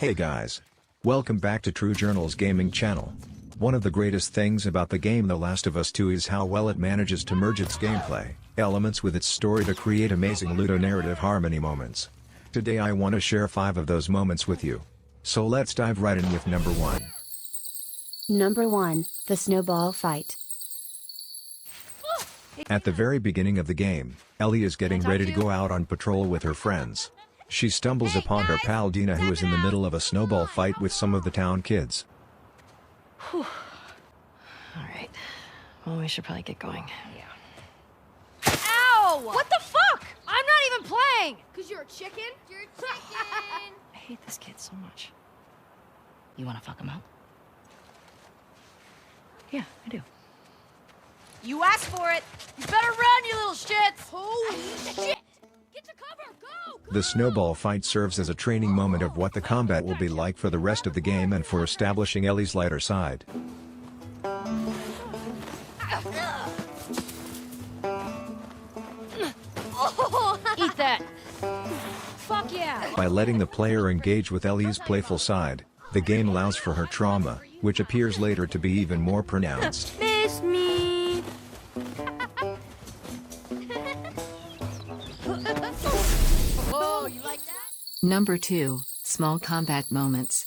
Hey guys! Welcome back to True Journal's gaming channel. One of the greatest things about the game The Last of Us 2 is how well it manages to merge its gameplay elements with its story to create amazing ludonarrative harmony moments. Today I want to share 5 of those moments with you. So let's dive right in with number 1. Number 1, the snowball fight. At the very beginning of the game, Ellie is getting ready to go out on patrol with her friends. She stumbles upon her pal Dina, who is in the middle of a snowball fight with some of the town kids. Whew. Alright. Well, we should probably get going. Yeah. Ow! What the fuck? I'm not even playing! Cause you're a chicken? You're a chicken! I hate this kid so much. You wanna fuck him up? Yeah, I do. You asked for it! You better run, you little shits! Holy shit! Get to cover! Go! The snowball fight serves as a training moment of what the combat will be like for the rest of the game and for establishing Ellie's lighter side. Eat that! Fuck yeah! By letting the player engage with Ellie's playful side, the game allows for her trauma, which appears later to be even more pronounced. Miss me! Oh, you like that? Number 2, small combat moments.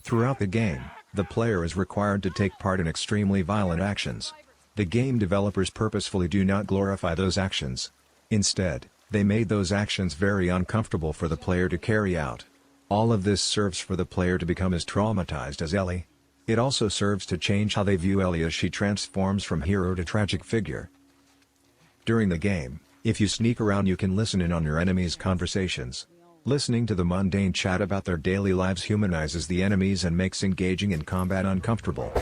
Throughout the game, the player is required to take part in extremely violent actions. The game developers purposefully do not glorify those actions. Instead, they made those actions very uncomfortable for the player to carry out. All of this serves for the player to become as traumatized as Ellie. It also serves to change how they view Ellie as she transforms from hero to tragic figure. During the game, if you sneak around, you can listen in on your enemies' conversations. Listening to the mundane chat about their daily lives humanizes the enemies and makes engaging in combat uncomfortable.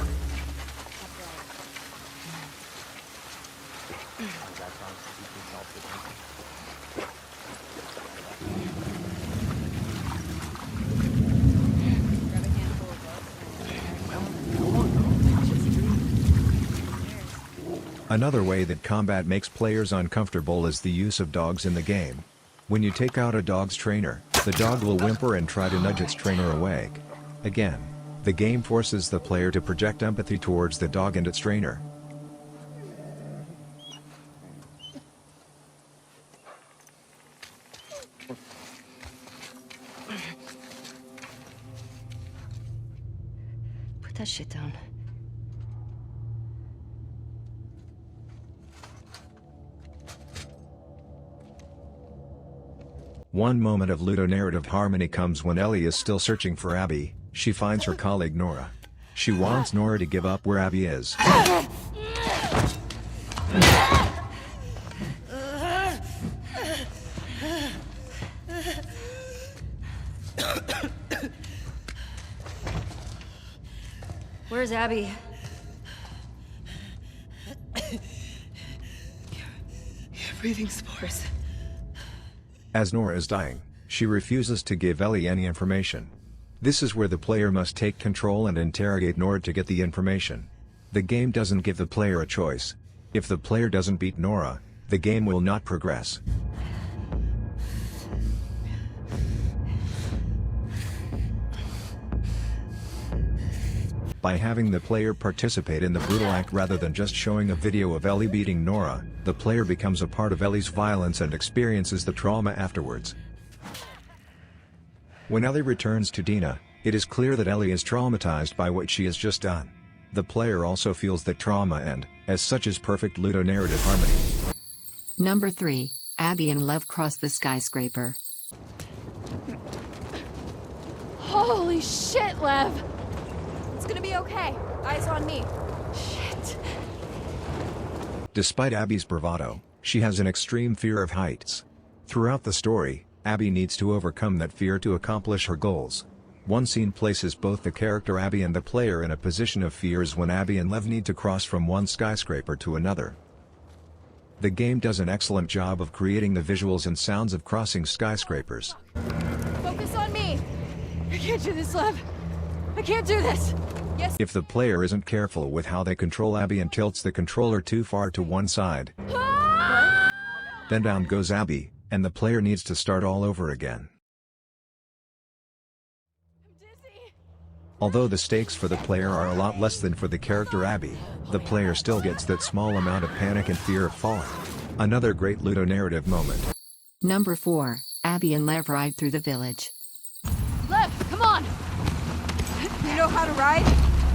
Another way that combat makes players uncomfortable is the use of dogs in the game. When you take out a dog's trainer, the dog will whimper and try to nudge its trainer away. Again, the game forces the player to project empathy towards the dog and its trainer. Put that shit down. One moment of ludonarrative harmony comes when Ellie is still searching for Abby. She finds her colleague Nora. She wants Nora to give up where Abby is. Where's Abby? You're breathing spores. As Nora is dying, she refuses to give Ellie any information. This is where the player must take control and interrogate Nora to get the information. The game doesn't give the player a choice. If the player doesn't beat Nora, the game will not progress. By having the player participate in the brutal act rather than just showing a video of Ellie beating Nora, the player becomes a part of Ellie's violence and experiences the trauma afterwards. When Ellie returns to Dina, it is clear that Ellie is traumatized by what she has just done. The player also feels that trauma and, as such, is perfect ludonarrative harmony. Number 3, Abby and Lev cross the skyscraper. Holy shit, Lev! It's gonna be okay. Eyes on me. Shit. Despite Abby's bravado, she has an extreme fear of heights. Throughout the story, Abby needs to overcome that fear to accomplish her goals. One scene places both the character Abby and the player in a position of fears when Abby and Lev need to cross from one skyscraper to another. The game does an excellent job of creating the visuals and sounds of crossing skyscrapers. Focus on me! I can't do this, Lev! I can't do this! Yes. If the player isn't careful with how they control Abby and tilts the controller too far to one side, then down goes Abby, and the player needs to start all over again. Although the stakes for the player are a lot less than for the character Abby, the player still gets that small amount of panic and fear of falling. Another great ludonarrative moment. Number 4, Abby and Lev ride through the village. Lev, come on! You know how to ride?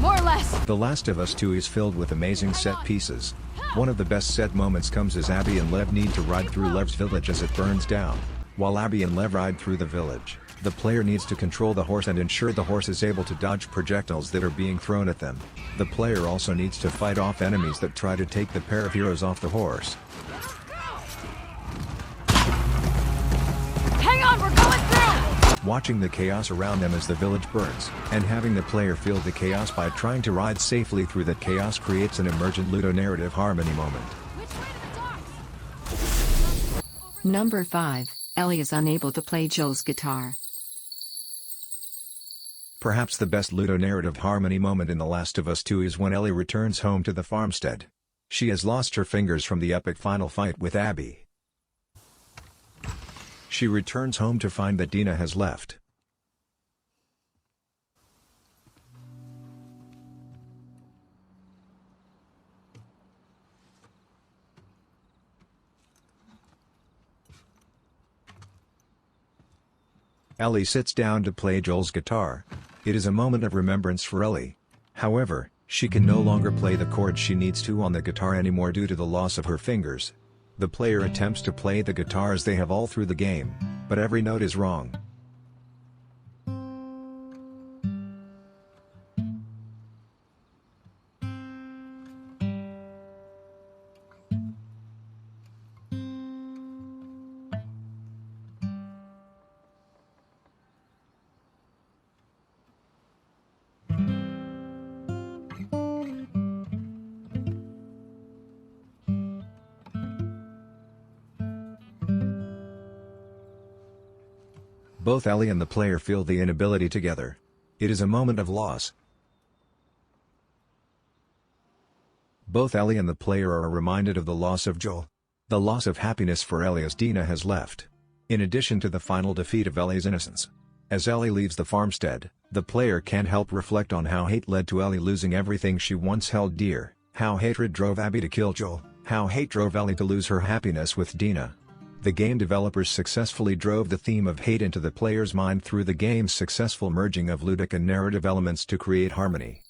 More or less. The Last of Us 2 is filled with amazing set pieces. One of the best set moments comes as Abby and Lev need to ride through Lev's village as it burns down. While Abby and Lev ride through the village, the player needs to control the horse and ensure the horse is able to dodge projectiles that are being thrown at them. The player also needs to fight off enemies that try to take the pair of heroes off the horse. Hang on, we're going through! Watching the chaos around them as the village burns, and having the player feel the chaos by trying to ride safely through that chaos creates an emergent ludonarrative harmony moment. Which way to the docks? Number 5, Ellie is unable to play Joel's guitar. Perhaps the best ludonarrative harmony moment in The Last of Us 2 is when Ellie returns home to the farmstead. She has lost her fingers from the epic final fight with Abby. She returns home to find that Dina has left. Ellie sits down to play Joel's guitar. It is a moment of remembrance for Ellie. However, she can no longer play the chords she needs to on the guitar anymore due to the loss of her fingers. The player attempts to play the guitar as they have all through the game, but every note is wrong. Both Ellie and the player feel the inability together. It is a moment of loss. Both Ellie and the player are reminded of the loss of Joel. The loss of happiness for Ellie as Dina has left. In addition to the final defeat of Ellie's innocence. As Ellie leaves the farmstead, the player can't help reflect on how hate led to Ellie losing everything she once held dear, how hatred drove Abby to kill Joel, how hate drove Ellie to lose her happiness with Dina. The game developers successfully drove the theme of hate into the player's mind through the game's successful merging of ludic and narrative elements to create harmony.